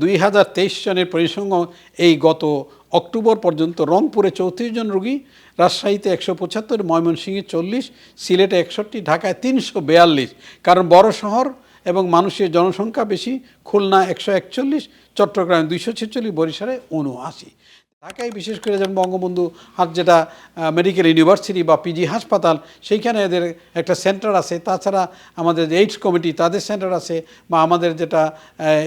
2023 সনের পরিসংখ্যান এই গত অক্টোবর পর্যন্ত রংপুরে 34 জন রোগী, রাজশাহীতে 175, ময়মনসিংহে 40, সিলেটে 61, ঢাকায় 342। কারণ বড় শহর এবং মানুষের জনসংখ্যা বেশি। খুলনা 141, চট্টগ্রামে 246, বরিশালে 79। ঢাকায় বিশেষ করে যেমন বঙ্গবন্ধু যেটা মেডিকেল ইউনিভার্সিটি বা পিজি হাসপাতাল, সেইখানে এদের একটা সেন্টার আছে। তাছাড়া আমাদের যে এইডস কমিটি তাদের সেন্টার আছে, বা আমাদের যেটা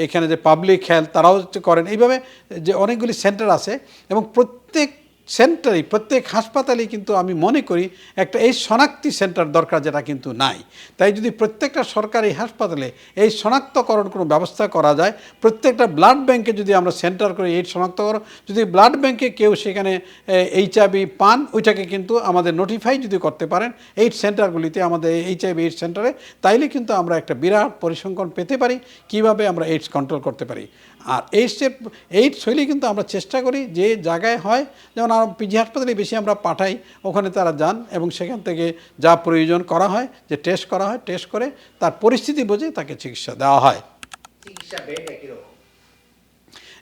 এখানে যে পাবলিক হেলথ তারাও করেন। এইভাবে যে অনেকগুলি সেন্টার আছে এবং প্রত্যেক সেন্টারেই, প্রত্যেক হাসপাতালেই কিন্তু আমি মনে করি একটা এই শনাক্তি সেন্টার দরকার, যেটা কিন্তু নাই। তাই যদি প্রত্যেকটা সরকারি হাসপাতালে এই শনাক্তকরণ কোনো ব্যবস্থা করা যায়, প্রত্যেকটা ব্লাড ব্যাংকে যদি আমরা সেন্টার করি এইড শনাক্তকরণ, যদি ব্লাড ব্যাংকে কেউ সেখানে এইচআইভি পান, ওইটাকে কিন্তু আমাদের নোটিফাই যদি করতে পারেন এইড সেন্টারগুলিতে, আমাদের এইচআইভি এইড সেন্টারে, তাইলে কিন্তু আমরা একটা বিরাট পরিসংখ্যান পেতে পারি কিভাবে আমরা এইডস কন্ট্রোল করতে পারি। আর এইডস হইলে কিন্তু আমরা চেষ্টা করি যে জায়গায় হয়, যেমন পিজি হাসপাতালে বেশি আমরা পাঠাই, ওখানে তারা যান এবং সেখান থেকে যা প্রয়োজন করা হয়, যে টেস্ট করা হয়, টেস্ট করে তার পরিস্থিতি বুঝে তাকে চিকিৎসা দেওয়া হয়।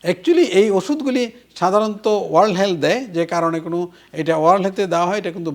অ্যাকচুয়ালি এই ওষুধগুলি সাধারণত ওয়ার্ল্ড হেলথ দেয়, যে কারণে কোনো এটা ওয়ার্ল্ড হেলথে দেওয়া হয়, এটা কিন্তু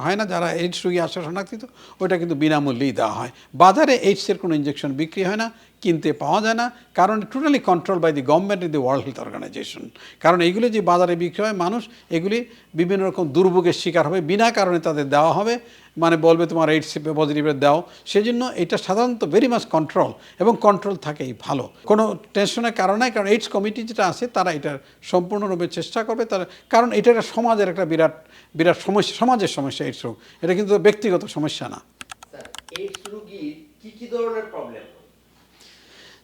হয় না। যারা এইডস রোগী আসে শনাক্ত, ওইটা কিন্তু বিনামূল্যেই দেওয়া হয়। বাজারে এইডসের কোনো ইঞ্জেকশন বিক্রি হয় না, কিনতে পাওয়া যায় না, কারণ totally control by the government in the World Health Organization. কারণ এইগুলি যে বাজারে বিক্রি হয়, মানুষ এগুলি বিভিন্ন রকম দুর্ভোগের শিকার হবে, বিনা কারণে তাদের দেওয়া হবে, মানে বলবে তোমার এইডস পজিটিভের দাও। সেজন্য এটা সাধারণত ভেরি মাচ কন্ট্রোল, এবং কন্ট্রোল থাকেই ভালো, কোনো টেনশনের কারণ নাই। কারণ এইডস কমিটি যেটা আছে তারা এটার সম্পূর্ণরূপে চেষ্টা করবে তারা, কারণ এটা একটা সমাজের একটা বিরাট বিরাট সমস্যা, সমাজের সমস্যা এইডস রোগ। এটা কিন্তু ব্যক্তিগত সমস্যা না। কি ধরনের প্রবলেম?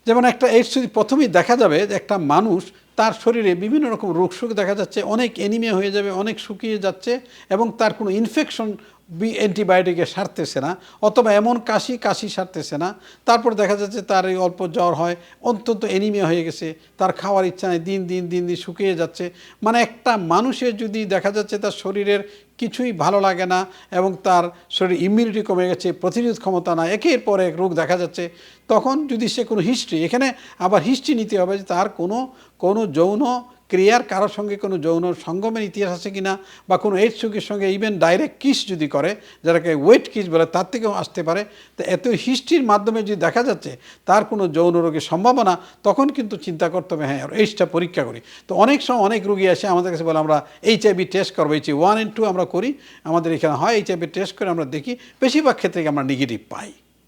যেমন একটা এইডস যদি প্রথমেই দেখা যাবে যে একটা মানুষ, তার শরীরে বিভিন্ন রকম রোগ সুখ দেখা যাচ্ছে, অনেক অ্যানিমিয়া হয়ে যাবে, অনেক শুকিয়ে যাচ্ছে, এবং তার কোনো ইনফেকশন অ্যান্টিবায়োটিকে সারতেছে না, অথবা এমন কাশি সারতেছে না। তারপর দেখা যাচ্ছে তার এই অল্প জ্বর হয়, অত্যন্ত অ্যানিমিয়া হয়ে গেছে, তার খাওয়ার ইচ্ছা নেই, দিন দিন দিন দিন শুকিয়ে যাচ্ছে। মানে একটা মানুষের যদি দেখা যাচ্ছে তার শরীরের কিছুই ভালো লাগে না, এবং তার শরীর ইমিউনিটি কমে গেছে, প্রতিরোধ ক্ষমতা না, একের পর এক রোগ দেখা যাচ্ছে, তখন যদি সে কোনো হিস্ট্রি, এখানে আবার হিস্ট্রি নিতে হবে যে তার কোনো যৌন ক্রিয়ার কারোর সঙ্গে কোনো যৌন সঙ্গমের ইতিহাস আছে কিনা, বা কোনো এইডস রোগীর সঙ্গে ইভেন ডাইরেক্ট কিস যদি করে, যেটাকে ওয়েট কিস বলে, তার থেকেও আসতে পারে। তো এত হিস্ট্রির মাধ্যমে যদি দেখা যাচ্ছে তার কোনো যৌন রোগের সম্ভাবনা, তখন কিন্তু চিন্তা করতে হবে হ্যাঁ এইডসটা পরীক্ষা করি। তো অনেক সময় অনেক রোগী আসে আমাদের কাছে বলে আমরা এইচআইভি টেস্ট করবো, এইচআইভি 1 and 2 আমরা করি, আমাদের এখানে হয় এইচআইভি টেস্ট করে আমরা দেখি, বেশিরভাগ ক্ষেত্রে আমরা নেগেটিভ পাই।